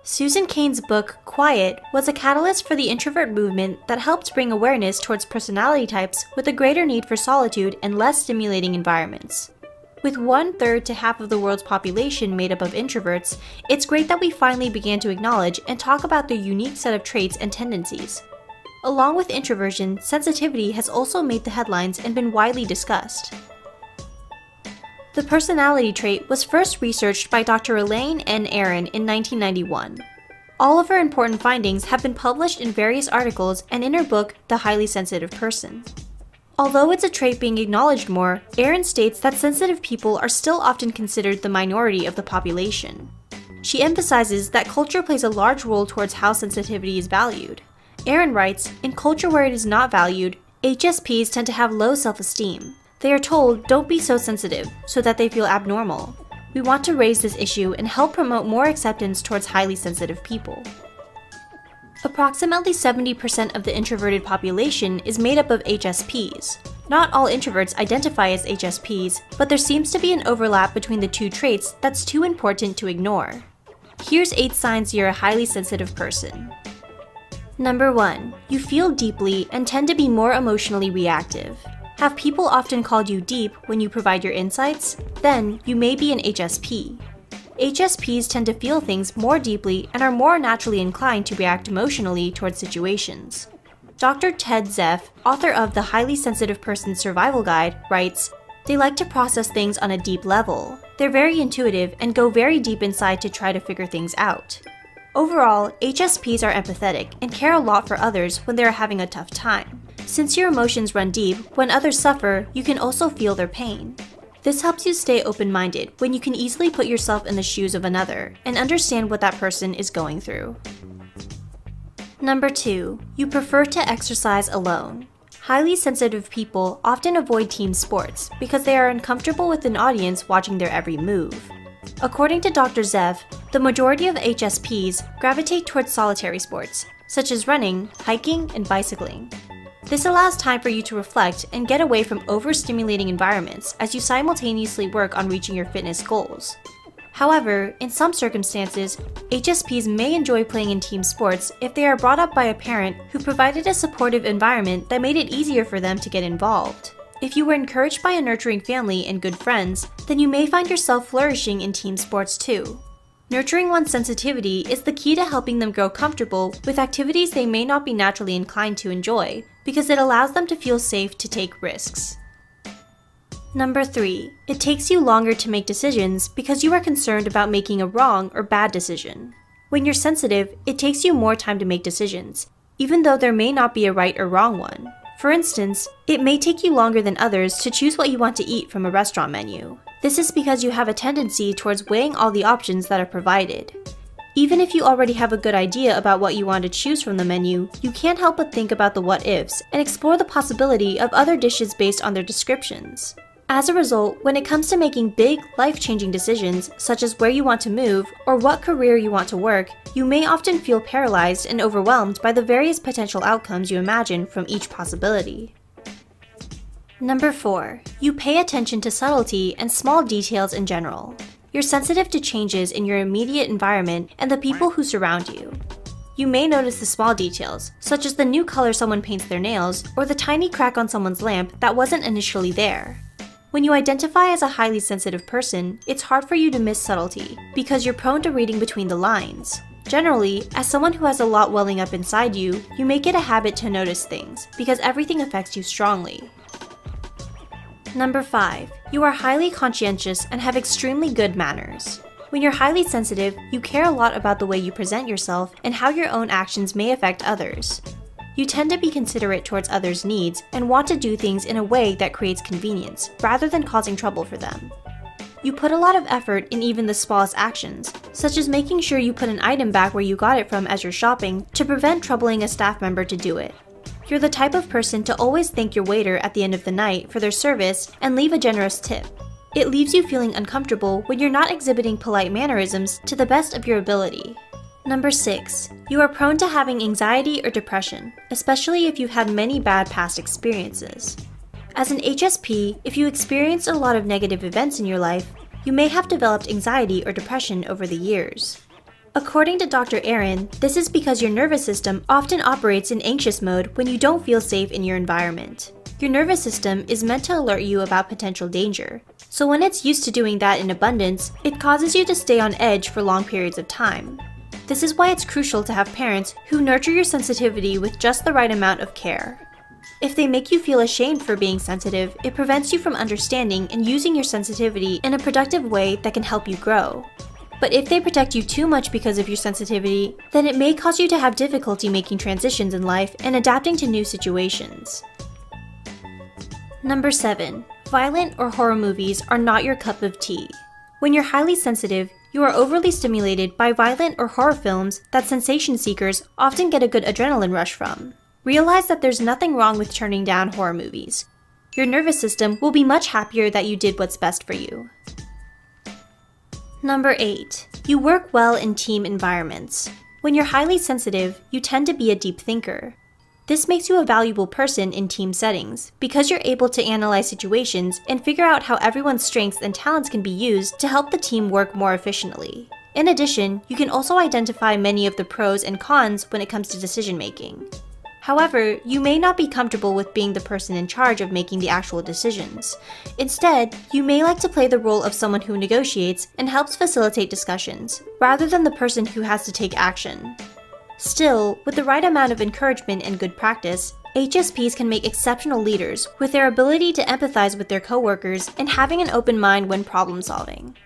Susan Cain's book, Quiet, was a catalyst for the introvert movement that helped bring awareness towards personality types with a greater need for solitude and less stimulating environments. With 1/3 to half of the world's population made up of introverts, it's great that we finally began to acknowledge and talk about their unique set of traits and tendencies. Along with introversion, sensitivity has also made the headlines and been widely discussed. The personality trait was first researched by Dr. Elaine Aron in 1991. All of her important findings have been published in various articles and in her book, The Highly Sensitive Person. Although it's a trait being acknowledged more, Aron states that sensitive people are still often considered the minority of the population. She emphasizes that culture plays a large role towards how sensitivity is valued. Aron writes, "In culture where it is not valued, HSPs tend to have low self-esteem. They are told, don't be so sensitive, so that they feel abnormal. We want to raise this issue and help promote more acceptance towards highly sensitive people." Approximately 70% of the introverted population is made up of HSPs. Not all introverts identify as HSPs, but there seems to be an overlap between the two traits that's too important to ignore. Here's 8 signs you're a highly sensitive person. Number 1. You feel deeply and tend to be more emotionally reactive. Have people often called you deep when you provide your insights? Then you may be an HSP. HSPs tend to feel things more deeply and are more naturally inclined to react emotionally towards situations. Dr. Ted Zeff, author of The Highly Sensitive Person's Survival Guide, writes, "They like to process things on a deep level. They're very intuitive and go very deep inside to try to figure things out." Overall, HSPs are empathetic and care a lot for others when they are having a tough time. Since your emotions run deep, when others suffer, you can also feel their pain. This helps you stay open-minded when you can easily put yourself in the shoes of another and understand what that person is going through. Number 2. You prefer to exercise alone. Highly sensitive people often avoid team sports because they are uncomfortable with an audience watching their every move. According to Dr. Zeff, the majority of HSPs gravitate towards solitary sports, such as running, hiking, and bicycling. This allows time for you to reflect and get away from overstimulating environments as you simultaneously work on reaching your fitness goals. However, in some circumstances, HSPs may enjoy playing in team sports if they are brought up by a parent who provided a supportive environment that made it easier for them to get involved. If you were encouraged by a nurturing family and good friends, then you may find yourself flourishing in team sports too. Nurturing one's sensitivity is the key to helping them grow comfortable with activities they may not be naturally inclined to enjoy, because it allows them to feel safe to take risks. Number 3. It takes you longer to make decisions because you are concerned about making a wrong or bad decision. When you're sensitive, it takes you more time to make decisions, even though there may not be a right or wrong one. For instance, it may take you longer than others to choose what you want to eat from a restaurant menu. This is because you have a tendency towards weighing all the options that are provided. Even if you already have a good idea about what you want to choose from the menu, you can't help but think about the what-ifs and explore the possibility of other dishes based on their descriptions. As a result, when it comes to making big, life-changing decisions, such as where you want to move or what career you want to work, you may often feel paralyzed and overwhelmed by the various potential outcomes you imagine from each possibility. Number 4. You pay attention to subtlety and small details in general. You're sensitive to changes in your immediate environment and the people who surround you. You may notice the small details, such as the new color someone paints their nails or the tiny crack on someone's lamp that wasn't initially there. When you identify as a highly sensitive person, it's hard for you to miss subtlety because you're prone to reading between the lines. Generally, as someone who has a lot welling up inside you, you make it a habit to notice things because everything affects you strongly. Number 5. You are highly conscientious and have extremely good manners. When you're highly sensitive, you care a lot about the way you present yourself and how your own actions may affect others. You tend to be considerate towards others' needs and want to do things in a way that creates convenience, rather than causing trouble for them. You put a lot of effort in even the smallest actions, such as making sure you put an item back where you got it from as you're shopping to prevent troubling a staff member to do it. You're the type of person to always thank your waiter at the end of the night for their service and leave a generous tip. It leaves you feeling uncomfortable when you're not exhibiting polite mannerisms to the best of your ability. Number 6. You are prone to having anxiety or depression, especially if you've had many bad past experiences. As an HSP, if you experienced a lot of negative events in your life, you may have developed anxiety or depression over the years. According to Dr. Aron, this is because your nervous system often operates in anxious mode when you don't feel safe in your environment. Your nervous system is meant to alert you about potential danger, so when it's used to doing that in abundance, it causes you to stay on edge for long periods of time. This is why it's crucial to have parents who nurture your sensitivity with just the right amount of care. If they make you feel ashamed for being sensitive, it prevents you from understanding and using your sensitivity in a productive way that can help you grow. But if they protect you too much because of your sensitivity, then it may cause you to have difficulty making transitions in life and adapting to new situations. Number 7. Violent or horror movies are not your cup of tea. When you're highly sensitive, you are overly stimulated by violent or horror films that sensation seekers often get a good adrenaline rush from. Realize that there's nothing wrong with turning down horror movies. Your nervous system will be much happier that you did what's best for you. Number 8. You work well in team environments. When you're highly sensitive, you tend to be a deep thinker. This makes you a valuable person in team settings, because you're able to analyze situations and figure out how everyone's strengths and talents can be used to help the team work more efficiently. In addition, you can also identify many of the pros and cons when it comes to decision making. However, you may not be comfortable with being the person in charge of making the actual decisions. Instead, you may like to play the role of someone who negotiates and helps facilitate discussions, rather than the person who has to take action. Still, with the right amount of encouragement and good practice, HSPs can make exceptional leaders with their ability to empathize with their coworkers and having an open mind when problem solving.